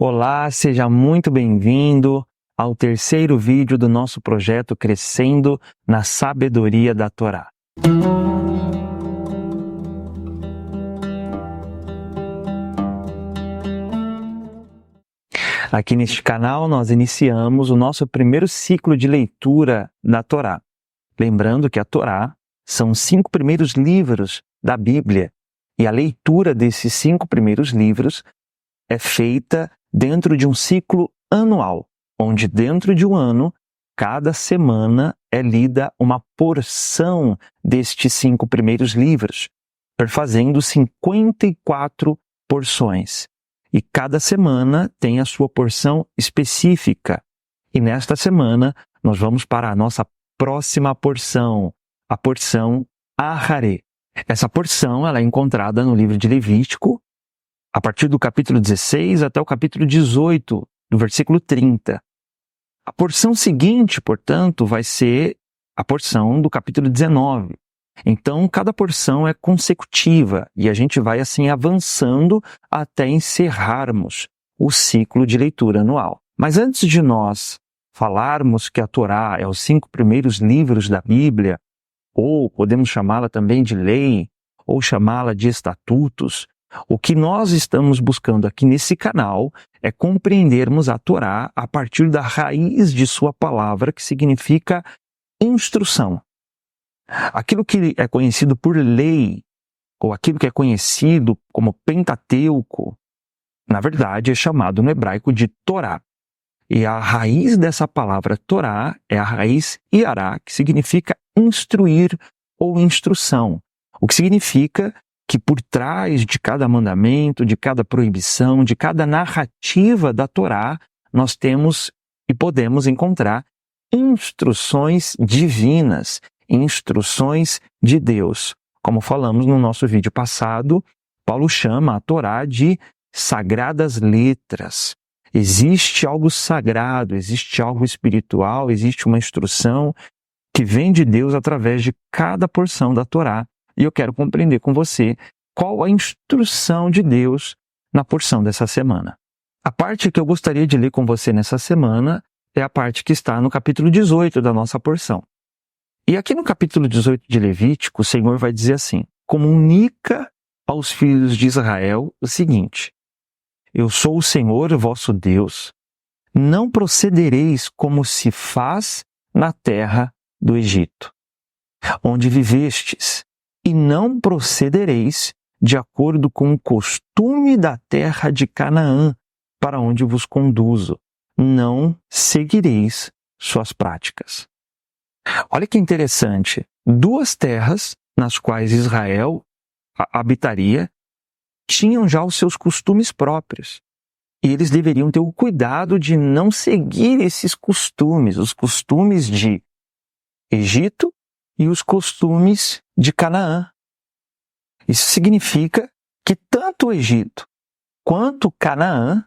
Olá, seja muito bem-vindo ao terceiro vídeo do nosso projeto Crescendo na Sabedoria da Torá. Aqui neste canal nós iniciamos o nosso primeiro ciclo de leitura da Torá. Lembrando que a Torá são os 5 primeiros livros da Bíblia e a leitura desses 5 primeiros livros é feita dentro de um ciclo anual, onde dentro de um ano, cada semana é lida uma porção destes 5 primeiros livros, perfazendo 54 porções. E cada semana tem a sua porção específica. E nesta semana, nós vamos para a nossa próxima porção, a porção Aharé. Essa porção ela é encontrada no livro de Levítico, a partir do capítulo 16 até o capítulo 18, do versículo 30. A porção seguinte, portanto, vai ser a porção do capítulo 19. Então, cada porção é consecutiva e a gente vai assim avançando até encerrarmos o ciclo de leitura anual. Mas antes de nós falarmos que a Torá é os 5 primeiros livros da Bíblia, ou podemos chamá-la também de lei, ou chamá-la de estatutos, o que nós estamos buscando aqui nesse canal é compreendermos a Torá a partir da raiz de sua palavra, que significa instrução. Aquilo que é conhecido por lei, ou aquilo que é conhecido como Pentateuco, na verdade é chamado no hebraico de Torá. E a raiz dessa palavra Torá é a raiz Iará, que significa instruir ou instrução, o que significa que por trás de cada mandamento, de cada proibição, de cada narrativa da Torá, nós temos e podemos encontrar instruções divinas, instruções de Deus. Como falamos no nosso vídeo passado, Paulo chama a Torá de sagradas letras. Existe algo sagrado, existe algo espiritual, existe uma instrução que vem de Deus através de cada porção da Torá. E eu quero compreender com você qual a instrução de Deus na porção dessa semana. A parte que eu gostaria de ler com você nessa semana é a parte que está no capítulo 18 da nossa porção. E aqui no capítulo 18 de Levítico, o Senhor vai dizer assim: comunica aos filhos de Israel o seguinte: eu sou o Senhor, vosso Deus. Não procedereis como se faz na terra do Egito, onde vivestes, e não procedereis de acordo com o costume da terra de Canaã, para onde vos conduzo. Não seguireis suas práticas. Olha que interessante. 2 terras nas quais Israel habitaria tinham já os seus costumes próprios. E eles deveriam ter o cuidado de não seguir esses costumes, os costumes de Egito e os costumes de Canaã. Isso significa que tanto o Egito quanto Canaã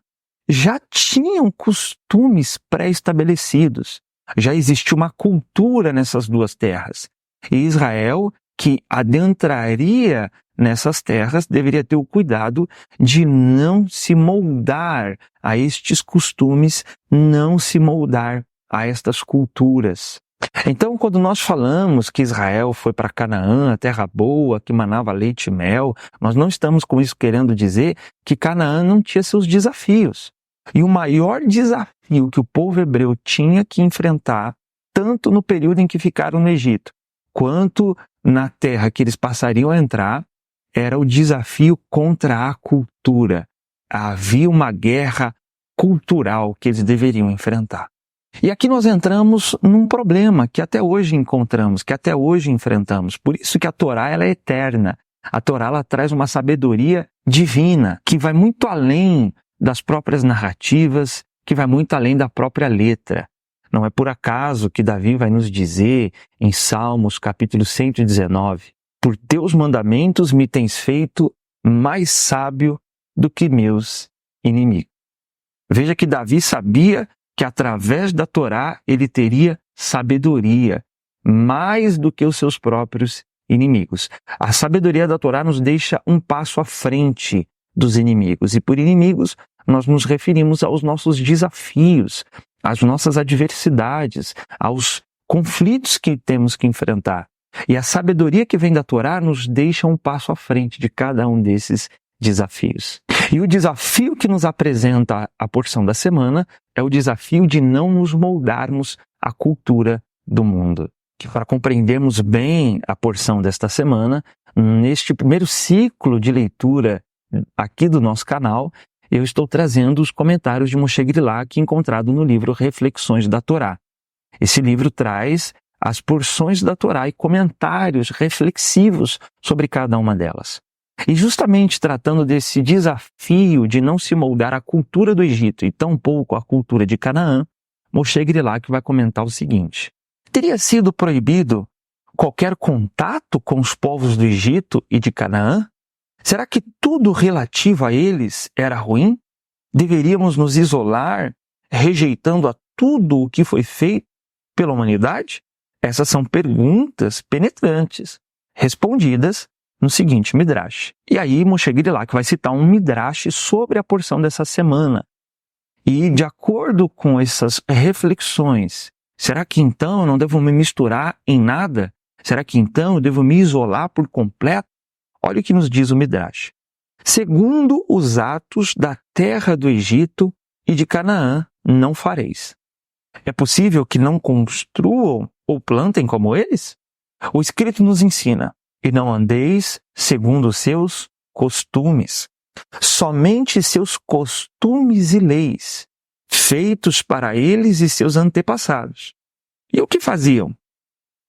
já tinham costumes pré-estabelecidos. Já existia uma cultura nessas 2 terras. E Israel, que adentraria nessas terras, deveria ter o cuidado de não se moldar a estes costumes, não se moldar a estas culturas. Então, quando nós falamos que Israel foi para Canaã, a terra boa, que manava leite e mel, nós não estamos com isso querendo dizer que Canaã não tinha seus desafios. E o maior desafio que o povo hebreu tinha que enfrentar, tanto no período em que ficaram no Egito, quanto na terra que eles passariam a entrar, era o desafio contra a cultura. Havia uma guerra cultural que eles deveriam enfrentar. E aqui nós entramos num problema que até hoje encontramos, que até hoje enfrentamos. Por isso que a Torá ela é eterna. A Torá ela traz uma sabedoria divina que vai muito além das próprias narrativas, que vai muito além da própria letra. Não é por acaso que Davi vai nos dizer em Salmos capítulo 119, por teus mandamentos me tens feito mais sábio do que meus inimigos. Veja que Davi sabia que através da Torá ele teria sabedoria, mais do que os seus próprios inimigos. A sabedoria da Torá nos deixa um passo à frente dos inimigos. E por inimigos, nós nos referimos aos nossos desafios, às nossas adversidades, aos conflitos que temos que enfrentar. E a sabedoria que vem da Torá nos deixa um passo à frente de cada um desses desafios. E o desafio que nos apresenta a porção da semana é o desafio de não nos moldarmos à cultura do mundo. Que para compreendermos bem a porção desta semana, neste primeiro ciclo de leitura aqui do nosso canal, eu estou trazendo os comentários de Moshe Grilak encontrado no livro Reflexões da Torá. Esse livro traz as porções da Torá e comentários reflexivos sobre cada uma delas. E justamente tratando desse desafio de não se moldar à cultura do Egito e tampouco à cultura de Canaã, Moshe Grilak vai comentar o seguinte: teria sido proibido qualquer contato com os povos do Egito e de Canaã? Será que tudo relativo a eles era ruim? Deveríamos nos isolar, rejeitando a tudo o que foi feito pela humanidade? Essas são perguntas penetrantes, respondidas no seguinte Midrash. E aí Moshe Grilak vai citar um Midrash sobre a porção dessa semana. E de acordo com essas reflexões, será que então eu não devo me misturar em nada? Será que então eu devo me isolar por completo? Olha o que nos diz o Midrash. Segundo os atos da terra do Egito e de Canaã, não fareis. É possível que não construam ou plantem como eles? O Escrito nos ensina: e não andeis segundo os seus costumes. Somente seus costumes e leis, feitos para eles e seus antepassados. E o que faziam?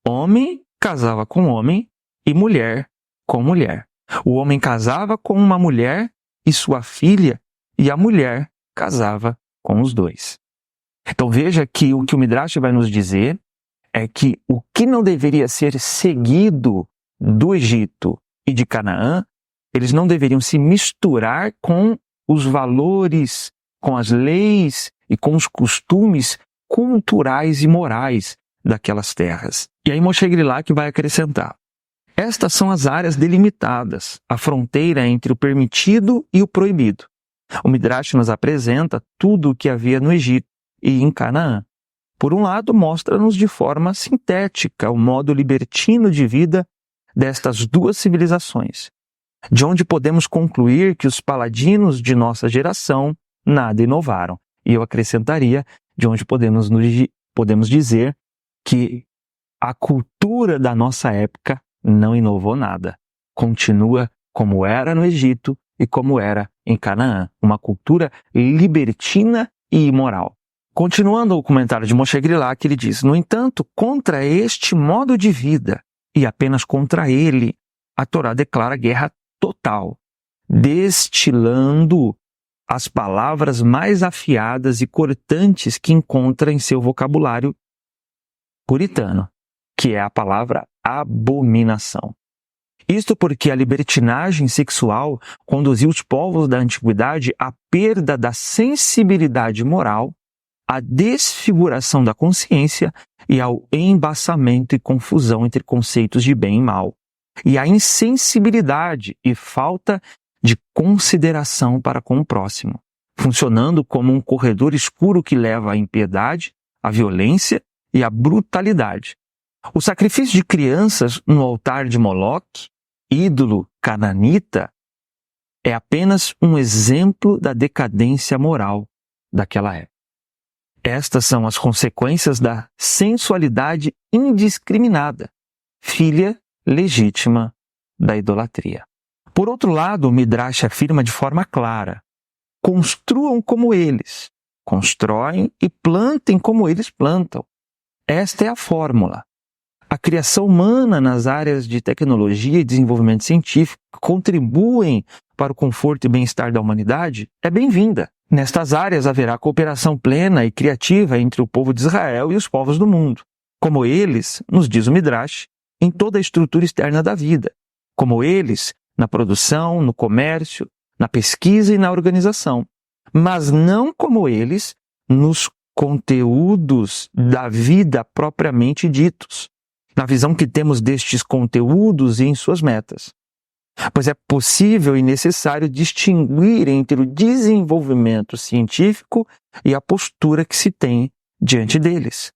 Homem casava com homem e mulher com mulher. O homem casava com uma mulher e sua filha, e a mulher casava com os dois. Então veja que o que o Midrash vai nos dizer é que o que não deveria ser seguido do Egito e de Canaã, eles não deveriam se misturar com os valores, com as leis e com os costumes culturais e morais daquelas terras. E aí Moshe Grilak vai acrescentar: estas são as áreas delimitadas, a fronteira entre o permitido e o proibido. O Midrash nos apresenta tudo o que havia no Egito e em Canaã. Por um lado, mostra-nos de forma sintética o modo libertino de vida destas duas civilizações, de onde podemos concluir que os paladinos de nossa geração nada inovaram. E eu acrescentaria, de onde podemos dizer que a cultura da nossa época não inovou nada. Continua como era no Egito e como era em Canaã, uma cultura libertina e imoral. Continuando o comentário de Moshe Grilak, ele diz: no entanto, contra este modo de vida, e apenas contra ele, a Torá declara guerra total, destilando as palavras mais afiadas e cortantes que encontra em seu vocabulário puritano, que é a palavra abominação. Isto porque a libertinagem sexual conduziu os povos da antiguidade à perda da sensibilidade moral, à desfiguração da consciência e ao embaçamento e confusão entre conceitos de bem e mal, e à insensibilidade e falta de consideração para com o próximo, funcionando como um corredor escuro que leva à impiedade, à violência e à brutalidade. O sacrifício de crianças no altar de Moloque, ídolo cananita, é apenas um exemplo da decadência moral daquela época. Estas são as consequências da sensualidade indiscriminada, filha legítima da idolatria. Por outro lado, o Midrash afirma de forma clara: construam como eles, constroem e plantem como eles plantam. Esta é a fórmula. A criação humana nas áreas de tecnologia e desenvolvimento científico que contribuem para o conforto e bem-estar da humanidade é bem-vinda. Nestas áreas haverá cooperação plena e criativa entre o povo de Israel e os povos do mundo, como eles, nos diz o Midrash, em toda a estrutura externa da vida, como eles na produção, no comércio, na pesquisa e na organização, mas não como eles nos conteúdos da vida propriamente ditos, na visão que temos destes conteúdos e em suas metas. pois é possível e necessário distinguir entre o desenvolvimento científico e a postura que se tem diante deles.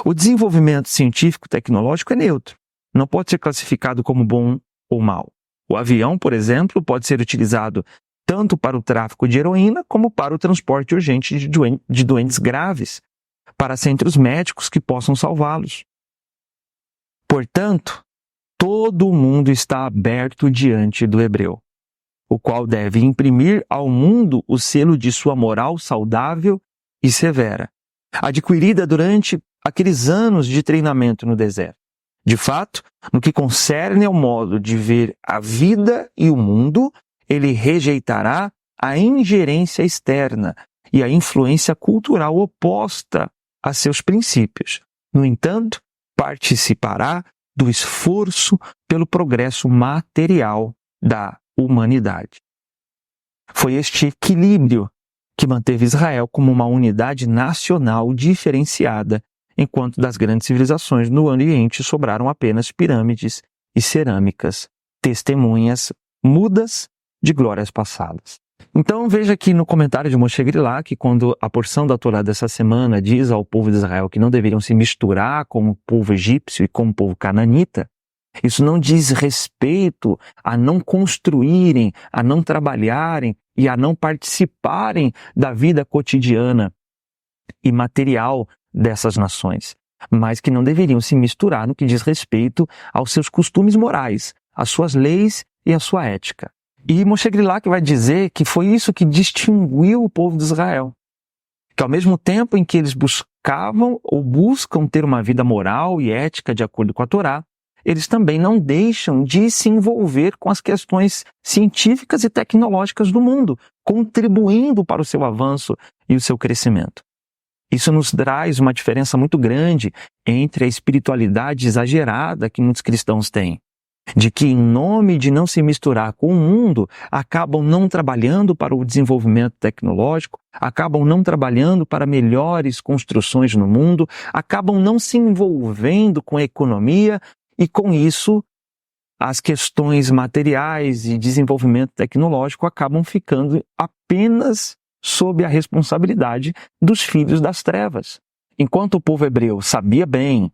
O desenvolvimento científico-tecnológico é neutro, não pode ser classificado como bom ou mal. O avião, por exemplo, pode ser utilizado tanto para o tráfico de heroína como para o transporte urgente de doentes graves, para centros médicos que possam salvá-los. Portanto, todo mundo está aberto diante do hebreu, o qual deve imprimir ao mundo o selo de sua moral saudável e severa, adquirida durante aqueles anos de treinamento no deserto. De fato, no que concerne ao modo de ver a vida e o mundo, ele rejeitará a ingerência externa e a influência cultural oposta a seus princípios. No entanto, participará do esforço pelo progresso material da humanidade. Foi este equilíbrio que manteve Israel como uma unidade nacional diferenciada, enquanto das grandes civilizações no Oriente sobraram apenas pirâmides e cerâmicas, testemunhas mudas de glórias passadas. Então veja aqui no comentário de Moshe Grilá que quando a porção da Torá dessa semana diz ao povo de Israel que não deveriam se misturar com o povo egípcio e com o povo cananita, isso não diz respeito a não construírem, a não trabalharem e a não participarem da vida cotidiana e material dessas nações, mas que não deveriam se misturar no que diz respeito aos seus costumes morais, às suas leis e à sua ética. E Moshe Grilá que vai dizer que foi isso que distinguiu o povo de Israel, que ao mesmo tempo em que eles buscavam ou buscam ter uma vida moral e ética de acordo com a Torá, eles também não deixam de se envolver com as questões científicas e tecnológicas do mundo, contribuindo para o seu avanço e o seu crescimento. Isso nos traz uma diferença muito grande entre a espiritualidade exagerada que muitos cristãos têm, de que, em nome de não se misturar com o mundo, acabam não trabalhando para o desenvolvimento tecnológico, acabam não trabalhando para melhores construções no mundo, acabam não se envolvendo com a economia e, com isso, as questões materiais e desenvolvimento tecnológico acabam ficando apenas sob a responsabilidade dos filhos das trevas. Enquanto o povo hebreu sabia bem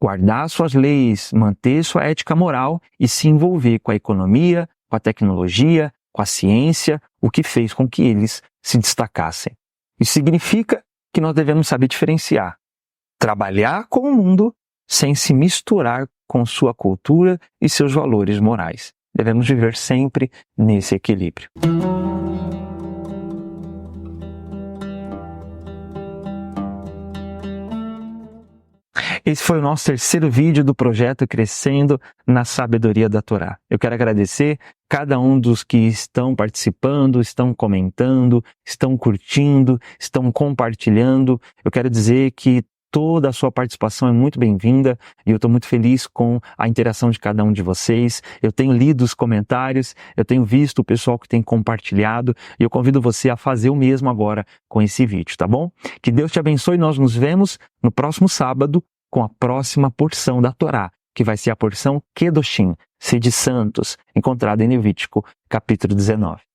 guardar suas leis, manter sua ética moral e se envolver com a economia, com a tecnologia, com a ciência, o que fez com que eles se destacassem. Isso significa que nós devemos saber diferenciar, trabalhar com o mundo sem se misturar com sua cultura e seus valores morais. Devemos viver sempre nesse equilíbrio. Esse foi o nosso terceiro vídeo do projeto Crescendo na Sabedoria da Torá. Eu quero agradecer cada um dos que estão participando, estão comentando, estão curtindo, estão compartilhando. Eu quero dizer que toda a sua participação é muito bem-vinda e eu estou muito feliz com a interação de cada um de vocês. Eu tenho lido os comentários, eu tenho visto o pessoal que tem compartilhado e eu convido você a fazer o mesmo agora com esse vídeo, tá bom? Que Deus te abençoe e nós nos vemos no próximo sábado com a próxima porção da Torá, que vai ser a porção Kedoshim, sede santos, encontrada em Levítico, capítulo 19.